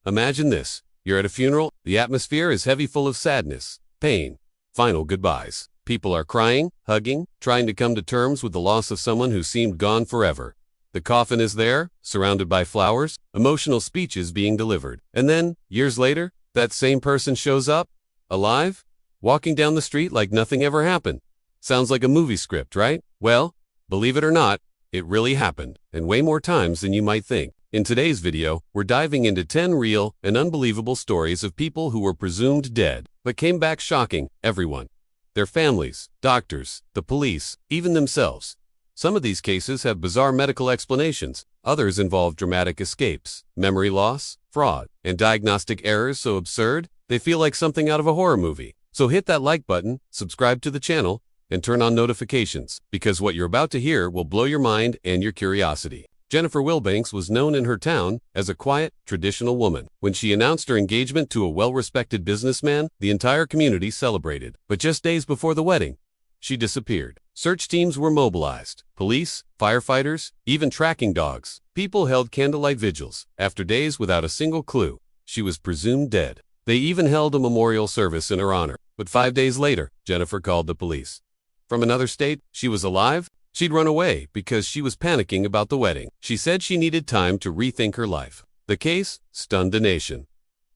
Imagine this. You're at a funeral. The atmosphere is heavy, full of sadness, pain, final goodbyes. People are crying, hugging, trying to come to terms with the loss of someone who seemed gone forever. The coffin is there, surrounded by flowers, emotional speeches being delivered. And then, years later, that same person shows up, alive, walking down the street like nothing ever happened. Sounds like a movie script, right? Well, believe it or not, it really happened, and way more times than you might think. In today's video, we're diving into 10 real and unbelievable stories of people who were presumed dead, but came back shocking everyone. Their families, doctors, the police, even themselves. Some of these cases have bizarre medical explanations. Others involve dramatic escapes, memory loss, fraud, and diagnostic errors so absurd, they feel like something out of a horror movie. So hit that like button, subscribe to the channel, and turn on notifications, because what you're about to hear will blow your mind and your curiosity. Jennifer Wilbanks was known in her town as a quiet, traditional woman. When she announced her engagement to a well-respected businessman, the entire community celebrated. But just days before the wedding, she disappeared. Search teams were mobilized. Police, firefighters, even tracking dogs. People held candlelight vigils. After days without a single clue, she was presumed dead. They even held a memorial service in her honor. But 5 days later, Jennifer called the police. From another state, she was alive. She'd run away because she was panicking about the wedding. She said she needed time to rethink her life. The case stunned the nation.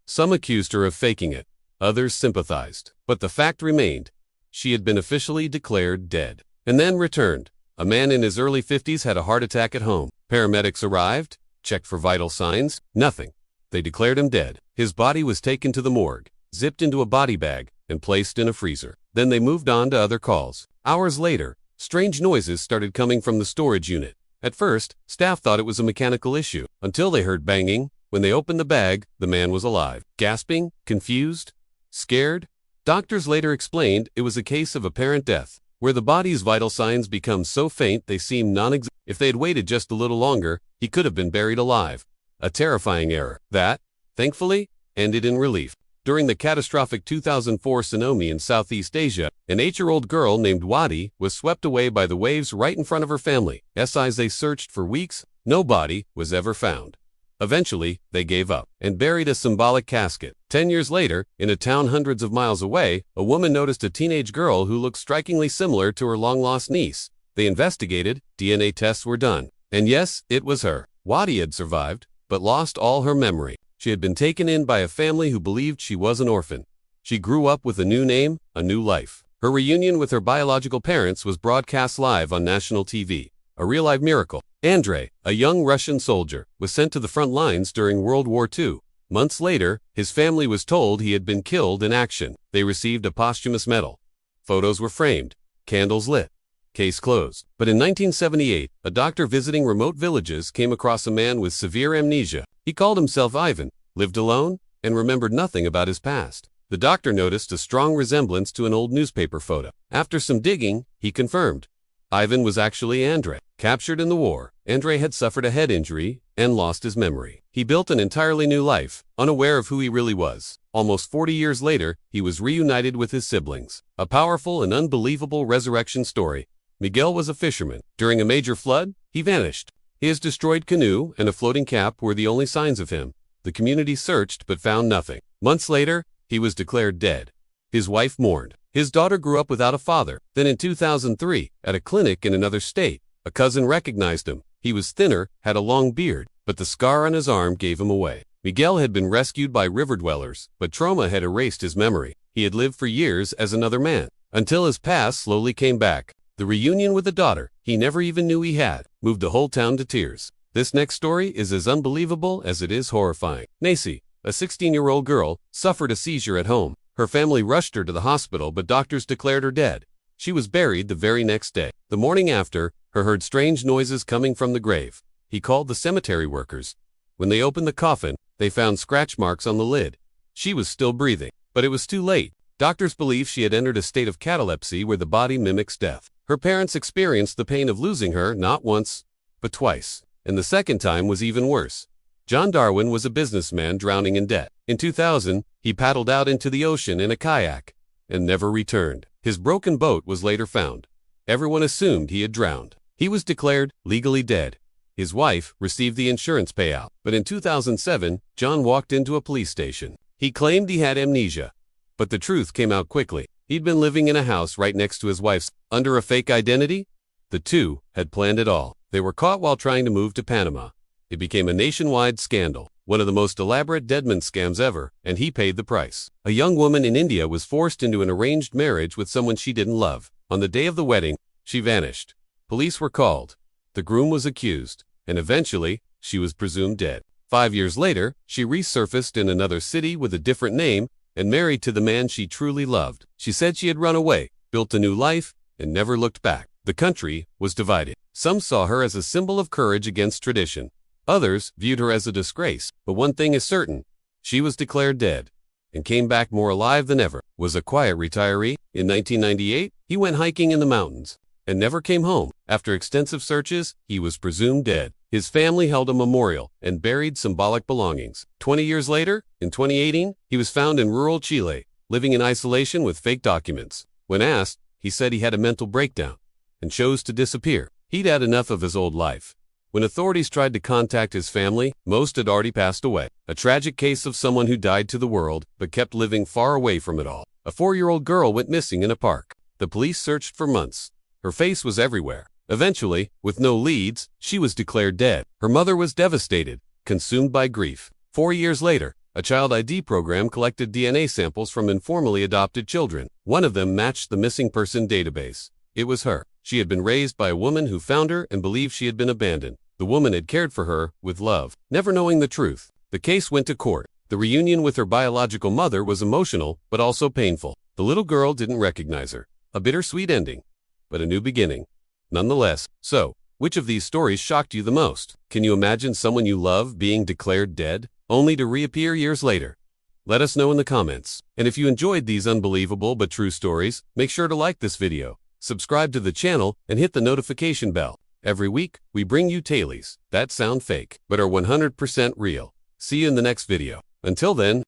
Some accused her of faking it. Others sympathized. But the fact remained. She had been officially declared dead. And then returned. A man in his early 50s had a heart attack at home. Paramedics arrived, checked for vital signs. Nothing. They declared him dead. His body was taken to the morgue, zipped into a body bag, and placed in a freezer. Then they moved on to other calls. Hours later, strange noises started coming from the storage unit. At first, staff thought it was a mechanical issue, until they heard banging. When they opened the bag, the man was alive. Gasping, confused, scared. Doctors later explained it was a case of apparent death, where the body's vital signs become so faint they seem non-existent. If they had waited just a little longer, he could have been buried alive. A terrifying error that, thankfully, ended in relief. During the catastrophic 2004 tsunami in Southeast Asia, an 8-year-old girl named Wadi was swept away by the waves right in front of her family. As they searched for weeks, no body was ever found. Eventually, they gave up and buried a symbolic casket. 10 years later, in a town hundreds of miles away, a woman noticed a teenage girl who looked strikingly similar to her long-lost niece. They investigated, DNA tests were done, and yes, it was her. Wadi had survived, but lost all her memory. She had been taken in by a family who believed she was an orphan. She grew up with a new name, a new life. Her reunion with her biological parents was broadcast live on national TV. A real-life miracle. Andrei, a young Russian soldier, was sent to the front lines during World War II. Months later, his family was told he had been killed in action. They received a posthumous medal. Photos were framed, candles lit. Case closed. But in 1978, a doctor visiting remote villages came across a man with severe amnesia. He called himself Ivan, lived alone, and remembered nothing about his past. The doctor noticed a strong resemblance to an old newspaper photo. After some digging, he confirmed. Ivan was actually Andrei, captured in the war. Andrei had suffered a head injury and lost his memory. He built an entirely new life, unaware of who he really was. Almost 40 years later, he was reunited with his siblings. A powerful and unbelievable resurrection story. Miguel was a fisherman. During a major flood, he vanished. His destroyed canoe and a floating cap were the only signs of him. The community searched but found nothing. Months later, he was declared dead. His wife mourned. His daughter grew up without a father. Then in 2003, at a clinic in another state, a cousin recognized him. He was thinner, had a long beard, but the scar on his arm gave him away. Miguel had been rescued by river dwellers, but trauma had erased his memory. He had lived for years as another man, until his past slowly came back. The reunion with a daughter he never even knew he had moved the whole town to tears. This next story is as unbelievable as it is horrifying. Nacy, a 16-year-old girl, suffered a seizure at home. Her family rushed her to the hospital, but doctors declared her dead. She was buried the very next day. The morning after, her heard strange noises coming from the grave. He called the cemetery workers. When they opened the coffin, they found scratch marks on the lid. She was still breathing, but it was too late. Doctors believe she had entered a state of catalepsy where the body mimics death. Her parents experienced the pain of losing her not once, but twice. And the second time was even worse. John Darwin was a businessman drowning in debt. In 2000, he paddled out into the ocean in a kayak and never returned. His broken boat was later found. Everyone assumed he had drowned. He was declared legally dead. His wife received the insurance payout. But in 2007, John walked into a police station. He claimed he had amnesia. But the truth came out quickly. He'd been living in a house right next to his wife's under a fake identity. The two had planned it all. They were caught while trying to move to Panama. It became a nationwide scandal, one of the most elaborate deadman scams ever, and he paid the price. A young woman in India was forced into an arranged marriage with someone she didn't love. On the day of the wedding, she vanished. Police were called. The groom was accused, and eventually, she was presumed dead. 5 years later, she resurfaced in another city with a different name and married to the man she truly loved. She said she had run away, built a new life, and never looked back. The country was divided. Some saw her as a symbol of courage against tradition. Others viewed her as a disgrace. But one thing is certain, she was declared dead and came back more alive than ever. Was a quiet retiree. In 1998, he went hiking in the mountains and never came home. After extensive searches, he was presumed dead. His family held a memorial and buried symbolic belongings. 20 years later, in 2018, he was found in rural Chile, living in isolation with fake documents. When asked, he said he had a mental breakdown and chose to disappear. He'd had enough of his old life. When authorities tried to contact his family, most had already passed away. A tragic case of someone who died to the world, but kept living far away from it all. A 4-year-old girl went missing in a park. The police searched for months. Her face was everywhere. Eventually, with no leads, she was declared dead. Her mother was devastated, consumed by grief. 4 years later, a child ID program collected DNA samples from informally adopted children. One of them matched the missing person database. It was her. She had been raised by a woman who found her and believed she had been abandoned. The woman had cared for her with love, never knowing the truth. The case went to court. The reunion with her biological mother was emotional, but also painful. The little girl didn't recognize her. A bittersweet ending, but a new beginning. Nonetheless, so, which of these stories shocked you the most? Can you imagine someone you love being declared dead, only to reappear years later? Let us know in the comments. And if you enjoyed these unbelievable but true stories, make sure to like this video, subscribe to the channel, and hit the notification bell. Every week, we bring you tales that sound fake, but are 100% real. See you in the next video. Until then,